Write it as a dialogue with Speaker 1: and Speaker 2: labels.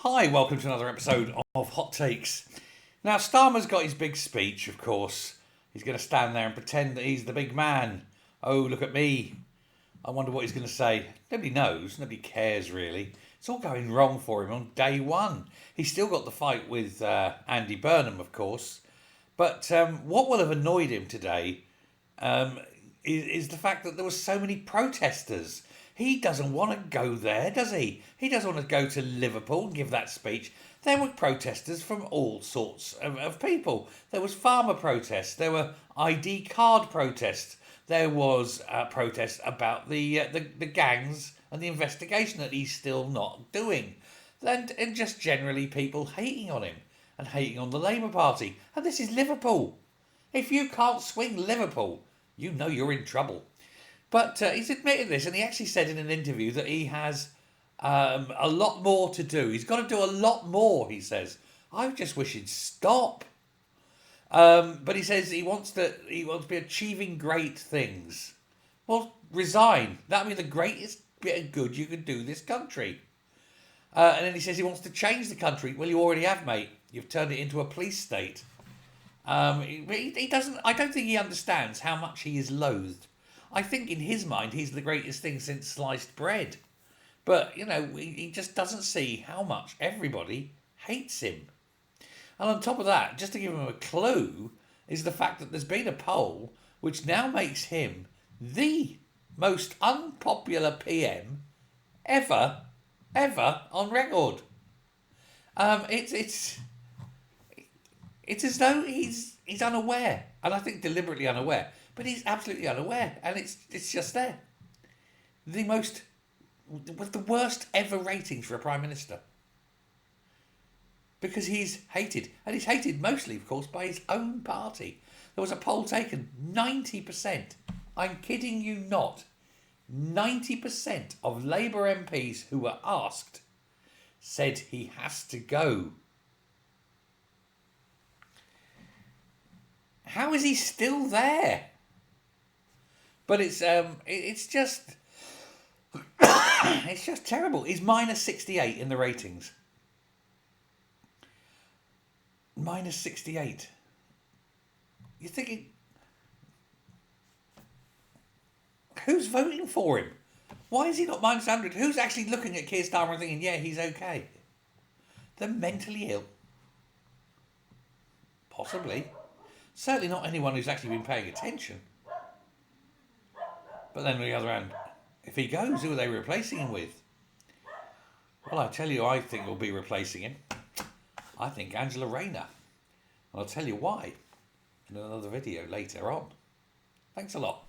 Speaker 1: Hi, welcome to another episode of Hot Takes. Now, Starmer's got his big speech, of course. He's going to stand there and pretend that he's the big man. Oh, look at me. I wonder what he's going to say. Nobody knows. Nobody cares, really. It's all going wrong for him on day one. He's still got the fight with Andy Burnham, of course. But what will have annoyed him today is the fact that there were so many protesters. He doesn't want to go there, does he? He doesn't want to go to Liverpool and give that speech. There were protesters from all sorts of people. There was farmer protests. There were ID card protests. There was a protest about the gangs and the investigation that he's still not doing. And just generally people hating on him and hating on the Labour Party. And this is Liverpool. If you can't swing Liverpool, you know you're in trouble. But he's admitted this, and he actually said in an interview that he has a lot more to do. He's got to do a lot more, he says. I just wish he'd stop. But he says he wants to be achieving great things. Well, resign. That'd be the greatest bit of good you could do this country. And then he says he wants to change the country. Well, you already have, mate. You've turned it into a police state. He doesn't. I don't think he understands how much he is loathed. I think in his mind he's the greatest thing since sliced bread. But, you know, he just doesn't see how much everybody hates him. And on top of that, just to give him a clue, is the fact that there's been a poll which now makes him the most unpopular PM ever on record. It's as though he's unaware, and I think deliberately unaware. But he's absolutely unaware, and it's just there. With the worst ever ratings for a Prime Minister. Because he's hated. And he's hated mostly, of course, by his own party. There was a poll taken, 90%. I'm kidding you not. 90% of Labour MPs who were asked said he has to go. How is he still there? But it's just it's just terrible. He's minus 68 in the ratings. Minus 68. You're thinking, who's voting for him? Why is he not minus 100? Who's actually looking at Keir Starmer and thinking, yeah, he's okay? They're mentally ill. Possibly. Certainly not anyone who's actually been paying attention. But then on the other hand, if he goes, who are they replacing him with? Well, I tell you, I think we'll be replacing him. I think Angela Rayner. And I'll tell you why in another video later on. Thanks a lot.